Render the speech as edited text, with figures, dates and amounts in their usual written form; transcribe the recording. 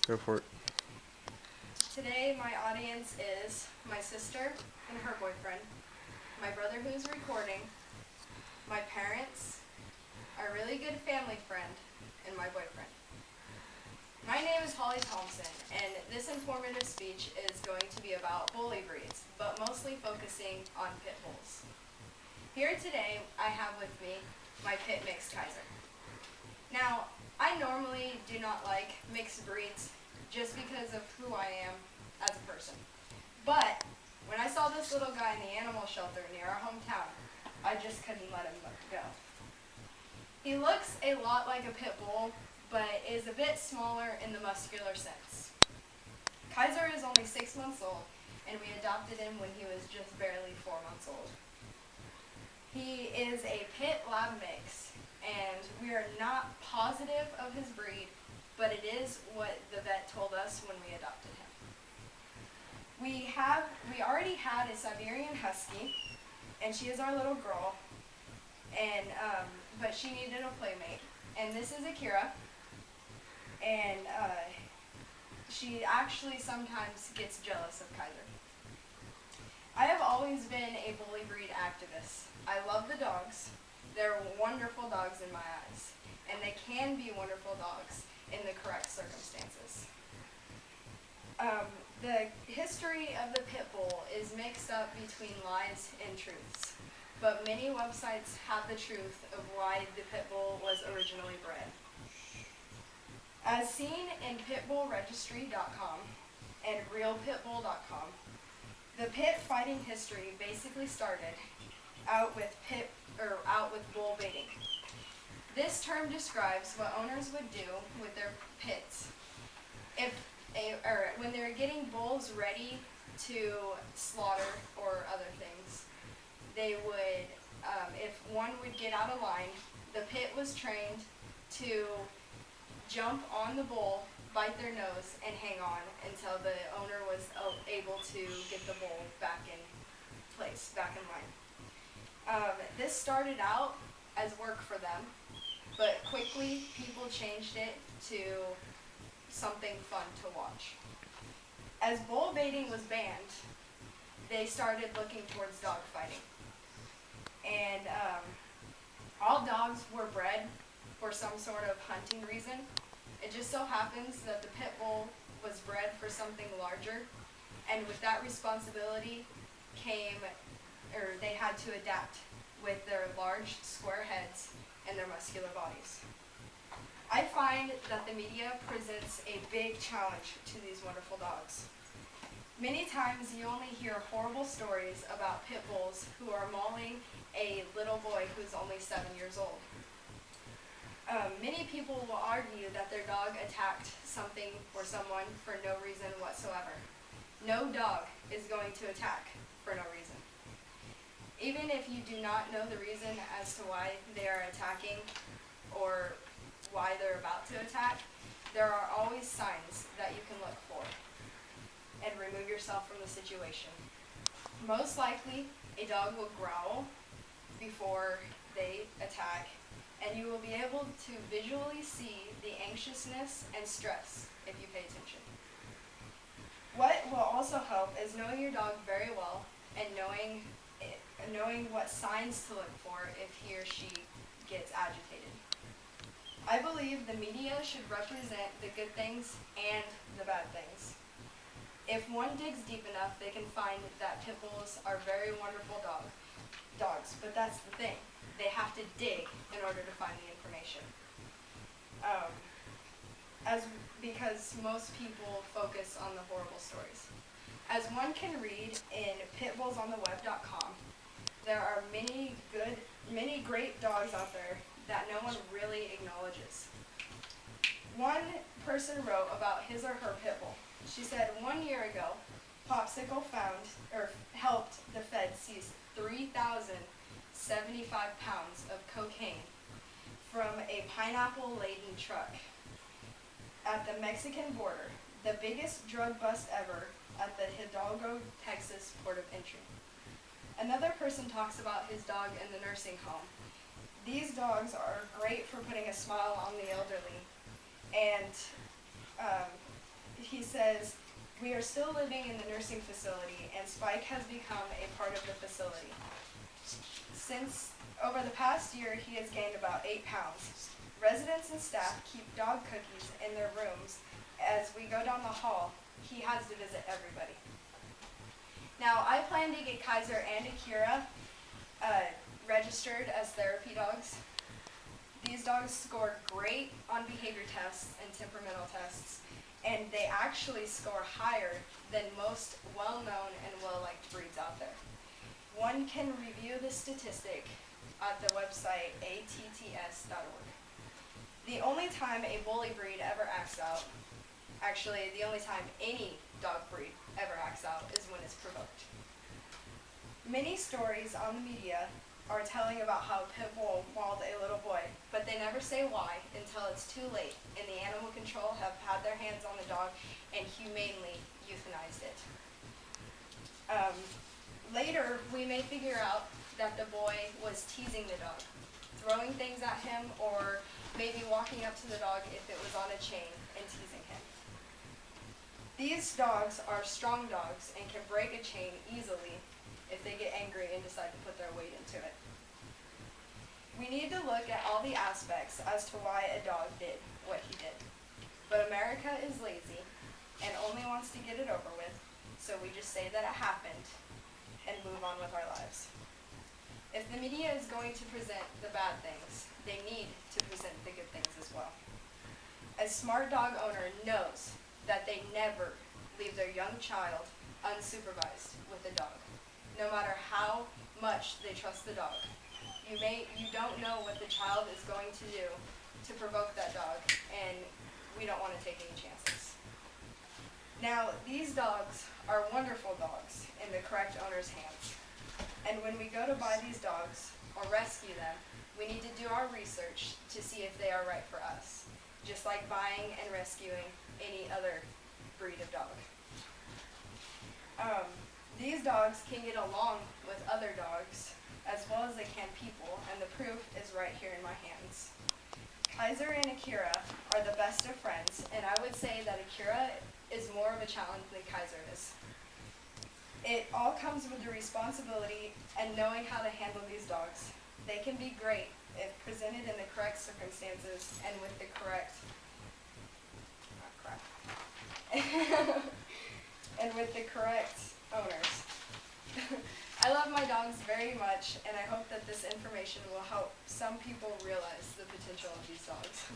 Go for it. Today my audience is my sister and her boyfriend, my brother who's recording, my parents, a really good family friend, and my boyfriend. My name is Holly Thompson, and this informative speech is going to be about bully breeds, but mostly focusing on pit bulls. Here today I have with me my pit mixed Kaiser. Now, I normally do not like mixed breeds just because of who I am as a person. But when I saw this little guy in the animal shelter near our hometown, I just couldn't let him go. He looks a lot like a pit bull, but is a bit smaller in the muscular sense. Kaiser is only 6 months old, and we adopted him when he was just barely 4 months old. He is a pit lab mix, and we are not positive of his breed, but it is what the vet told us when we adopted him. We already had a Siberian Husky, and she is our little girl, and but she needed a playmate. And this is Akira, and she actually sometimes gets jealous of Kaiser. I have always been a bully breed activist. I love the dogs. They're wonderful dogs in my eyes, and they can be wonderful dogs in the correct circumstances. The history of the pit bull is mixed up between lies and truths, but many websites have the truth of why the pit bull was originally bred. As seen in pitbullregistry.com and realpitbull.com, the pit fighting history basically started out with bull baiting. This term describes what owners would do with their pits when they were getting bulls ready to slaughter or other things. They would, if one would get out of line, the pit was trained to jump on the bull, bite their nose, and hang on until the owner was able to get the bull back in place, back in line. This started out as work for them, but quickly people changed it to something fun to watch. As bull baiting was banned, they started looking towards dog fighting. And all dogs were bred for some sort of hunting reason. It just so happens that the pit bull was bred for something larger, and with that responsibility they had to adapt with their large square heads and their muscular bodies. I find that the media presents a big challenge to these wonderful dogs. Many times you only hear horrible stories about pit bulls who are mauling a little boy who's only 7 years old. Many people will argue that their dog attacked something or someone for no reason whatsoever. No dog is going to attack for no reason. Even if you do not know the reason as to why they are attacking or why they're about to attack, there are always signs that you can look for and remove yourself from the situation. Most likely, a dog will growl before they attack, and you will be able to visually see the anxiousness and stress if you pay attention. What will also help is knowing your dog very well and knowing what signs to look for if he or she gets agitated. I believe the media should represent the good things and the bad things. If one digs deep enough, they can find that pit bulls are very wonderful dogs, but that's the thing. They have to dig in order to find the information. Because most people focus on the horrible stories. As one can read in pitbullsontheweb.com, there are many great dogs out there that no one really acknowledges. One person wrote about his or her pit bull. She said 1 year ago, Popsicle helped the feds seize 3,075 pounds of cocaine from a pineapple-laden truck at the Mexican border, the biggest drug bust ever at the Hidalgo, Texas port of entry. Another person talks about his dog in the nursing home. These dogs are great for putting a smile on the elderly, and says, "We are still living in the nursing facility, and Spike has become a part of the facility. Since over the past year, he has gained about 8 pounds. Residents and staff keep dog cookies in their rooms. As we go down the hall, he has to visit everybody." Now, I plan to get Kaiser and Akira registered as therapy dogs. These dogs score great on behavior tests and temperamental tests, and they actually score higher than most well-known and well-liked breeds out there. One can review the statistic at the website atts.org. The only time a bully breed ever acts out, actually the only time any dog breed ever acts out, is when it's provoked. Many stories on the media are telling about how Pitbull mauled a little boy, but they never say why until it's too late and the animal control have had their hands on the dog and humanely euthanized it. Later, we may figure out that the boy was teasing the dog, throwing things at him, or maybe walking up to the dog if it was on a chain and teasing him. These dogs are strong dogs and can break a chain easily if they get angry and decide to put their weight into it. We need to look at all the aspects as to why a dog did what he did. But America is lazy and only wants to get it over with, so we just say that it happened and move on with our lives. If the media is going to present the bad things, they need to present the good things as well. A smart dog owner knows that they never leave their young child unsupervised with a dog, no matter how much they trust the dog. You don't know what the child is going to do to provoke that dog, and we don't want to take any chances. Now, these dogs are wonderful dogs in the correct owner's hands. And when we go to buy these dogs or rescue them, we need to do our research to see if they are right for us, just like buying and rescuing any other breed of dog. These dogs can get along with other dogs as well as they can people, and the proof is right here in my hands. Kaiser and Akira are the best of friends, and I would say that Akira is more of a challenge than Kaiser is. It all comes with the responsibility and knowing how to handle these dogs. They can be great if presented in the correct circumstances and with the correct and with the correct owners. I love my dogs very much, and I hope that this information will help some people realize the potential of these dogs.